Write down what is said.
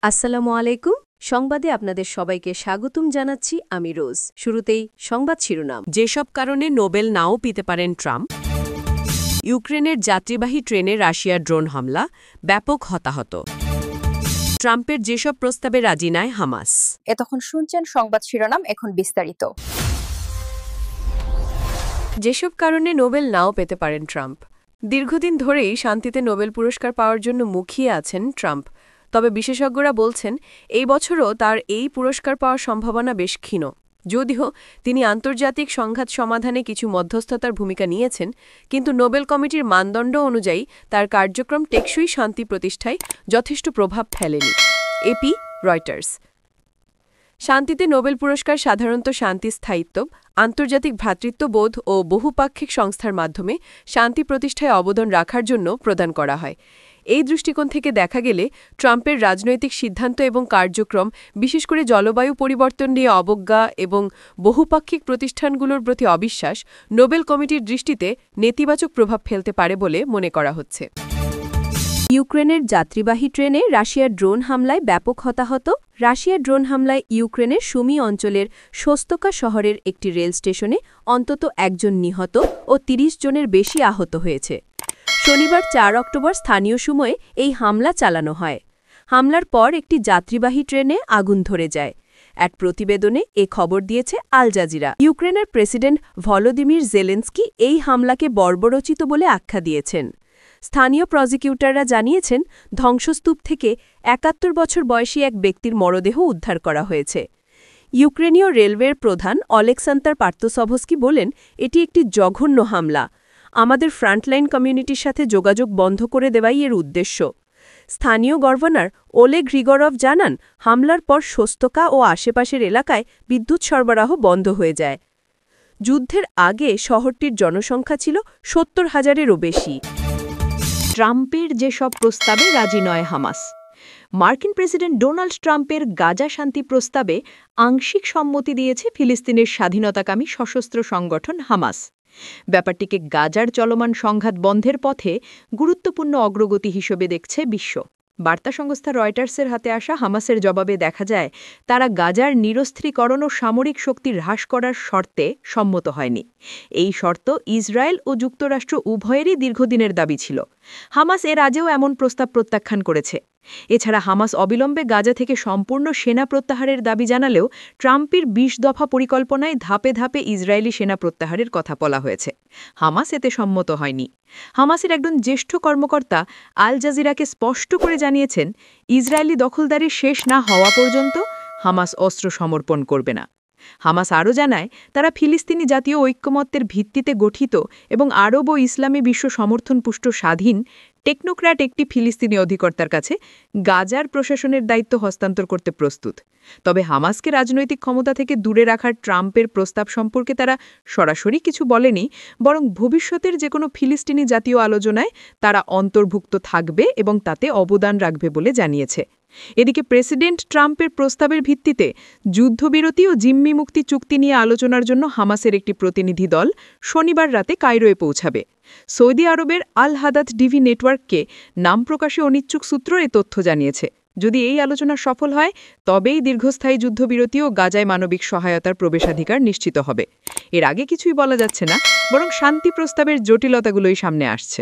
আসসালামু আলাইকুম। সংবাদে আপনাদের সবাইকে স্বাগতম জানাচ্ছি আমি রোজ। শুরুতেই সংবাদ শিরোনাম। যেসব কারণে নোবেল নাও পেতে পারেন ট্রাম্প। ইউক্রেনের যাত্রীবাহী ট্রেনে রাশিয়ার ড্রোন হামলা, ব্যাপক হতাহত। ট্রাম্পের যেসব প্রস্তাবে রাজি নয় হামাস। এতক্ষণ শুনছেন সংবাদ শিরোনাম, এখন বিস্তারিত। যেসব কারণে নোবেল নাও পেতে পারেন ট্রাম্প। দীর্ঘদিন ধরেই শান্তিতে নোবেল পুরস্কার পাওয়ার জন্য মুখিয়ে আছেন ট্রাম্প। তবে বিশেষজ্ঞরা বলছেন এই বছরও তার এই পুরস্কার পাওয়ার সম্ভাবনা বেশ ক্ষীণ। যদিও তিনি আন্তর্জাতিক সংঘাত সমাধানে কিছু মধ্যস্থতার ভূমিকা নিয়েছেন, কিন্তু নোবেল কমিটির মানদণ্ড অনুযায়ী তার কার্যক্রম টেকসই শান্তি প্রতিষ্ঠায় যথেষ্ট প্রভাব ফেলেনি। AP, Reuters. শান্তিতে নোবেল পুরস্কার সাধারণত শান্তি স্থায়িত্ব, আন্তর্জাতিক ভ্রাতৃত্ববোধ ও বহুপাক্ষিক সংস্থার মাধ্যমে শান্তি প্রতিষ্ঠায় অবদান রাখার জন্য প্রদান করা হয়। এই দৃষ্টিকোণ থেকে দেখা গেলে ট্রাম্পের রাজনৈতিক সিদ্ধান্ত এবং কার্যক্রম, বিশেষ করে জলবায়ু পরিবর্তন নিয়ে অবজ্ঞা এবং বহুপাক্ষিক প্রতিষ্ঠানগুলোর প্রতি অবিশ্বাস, নোবেল কমিটির দৃষ্টিতে নেতিবাচক প্রভাব ফেলতে পারে বলে মনে করা হচ্ছে। ইউক্রেনের যাত্রীবাহী ট্রেনে রাশিয়ার ড্রোন হামলায় ব্যাপক হতাহত। রাশিয়ার ড্রোন হামলায় ইউক্রেনের সুমি অঞ্চলের শোস্তকা শহরের একটি রেল স্টেশনে অন্তত একজন নিহত ও ৩০ জনের বেশি আহত হয়েছে। শনিবার ৪ অক্টোবর স্থানীয় সময়ে এই হামলা চালানো হয়। হামলার পর একটি যাত্রীবাহী ট্রেনে আগুন ধরে যায়। এক প্রতিবেদনে এ খবর দিয়েছে আল জাজিরা। ইউক্রেনের প্রেসিডেন্ট ভলোদিমির জেলেন্সকি এই হামলাকে বর্বরোচিত বলে আখ্যা দিয়েছেন। স্থানীয় প্রসিকিউটররা জানিয়েছেন, ধ্বংসস্তূপ থেকে ৭১ বছর বয়সী এক ব্যক্তির মরদেহ উদ্ধার করা হয়েছে। ইউক্রেনীয় রেলওয়ের প্রধান অলেক্সান্দার পার্তোসভস্কি বলেন, এটি একটি জঘন্য হামলা। আমাদের ফ্রন্টলাইন কমিউনিটির সাথে যোগাযোগ বন্ধ করে দেওয়াই এর উদ্দেশ্য। স্থানীয় গভর্নর ওলে গ্রিগরভ জানান, হামলার পর শোস্তকা ও আশেপাশের এলাকায় বিদ্যুৎ সরবরাহ বন্ধ হয়ে যায়। যুদ্ধের আগে শহরটির জনসংখ্যা ছিল ৭০,০০০-এরও বেশি। ট্রাম্পের যেসব প্রস্তাবে রাজি নয় হামাস। মার্কিন প্রেসিডেন্ট ডোনাল্ড ট্রাম্পের গাজা শান্তি প্রস্তাবে আংশিক সম্মতি দিয়েছে ফিলিস্তিনের স্বাধীনতাকামী সশস্ত্র সংগঠন হামাস। ব্যাপারটিকে গাজার চলমান সংঘাত বন্ধের পথে গুরুত্বপূর্ণ অগ্রগতি হিসেবে দেখছে বিশ্ব। বার্তা সংস্থা রয়টার্সের হাতে আসা হামাসের জবাবে দেখা যায়, তারা গাজার নিরস্ত্রীকরণ ও সামরিক শক্তি হ্রাস করার শর্তে সম্মত হয়নি। এই শর্ত ইসরায়েল ও যুক্তরাষ্ট্র উভয়েরই দীর্ঘদিনের দাবি ছিল। হামাস এর আগেও এমন প্রস্তাব প্রত্যাখ্যান করেছে। এছাড়া হামাস অবিলম্বে গাজা থেকে সম্পূর্ণ সেনা প্রত্যাহারের দাবি জানালেও ট্রাম্পের ২০ দফা পরিকল্পনায় ধাপে ধাপে ইসরায়েলি সেনা প্রত্যাহারের কথা বলা হয়েছে। হামাস এতে সম্মত হয়নি। হামাসের একজন জ্যেষ্ঠ কর্মকর্তা আল জাজিরাকে স্পষ্ট করে জানিয়েছেন, ইসরায়েলি দখলদারি শেষ না হওয়া পর্যন্ত হামাস অস্ত্র সমর্পণ করবে না। হামাস আরও জানায়, তারা ফিলিস্তিনি জাতীয় ঐক্যমত্যের ভিত্তিতে গঠিত এবং আরব ও ইসলামী বিশ্ব সমর্থনপুষ্ট স্বাধীন টেকনোক্র্যাট একটি ফিলিস্তিনি অধিকর্তার কাছে গাজার প্রশাসনের দায়িত্ব হস্তান্তর করতে প্রস্তুত। তবে হামাসকে রাজনৈতিক ক্ষমতা থেকে দূরে রাখার ট্রাম্পের প্রস্তাব সম্পর্কে তারা সরাসরি কিছু বলেনি, বরং ভবিষ্যতের যে কোনো ফিলিস্তিনি জাতীয় আলোচনায় তারা অন্তর্ভুক্ত থাকবে এবং তাতে অবদান রাখবে বলে জানিয়েছে। এদিকে প্রেসিডেন্ট ট্রাম্পের প্রস্তাবের ভিত্তিতে যুদ্ধবিরতি ও জিম্মি মুক্তি চুক্তি নিয়ে আলোচনার জন্য হামাসের একটি প্রতিনিধি দল শনিবার রাতে কায়রোয় পৌঁছাবে। সৌদি আরবের আল হাদাত ডিভি নেটওয়ার্ককে নাম প্রকাশে অনিচ্ছুক সূত্র এ তথ্য জানিয়েছে। যদি এই আলোচনা সফল হয়, তবেই দীর্ঘস্থায়ী যুদ্ধবিরতি ও গাজায় মানবিক সহায়তার প্রবেশাধিকার নিশ্চিত হবে। এর আগে কিছুই বলা যাচ্ছে না, বরং শান্তি প্রস্তাবের জটিলতাগুলোই সামনে আসছে।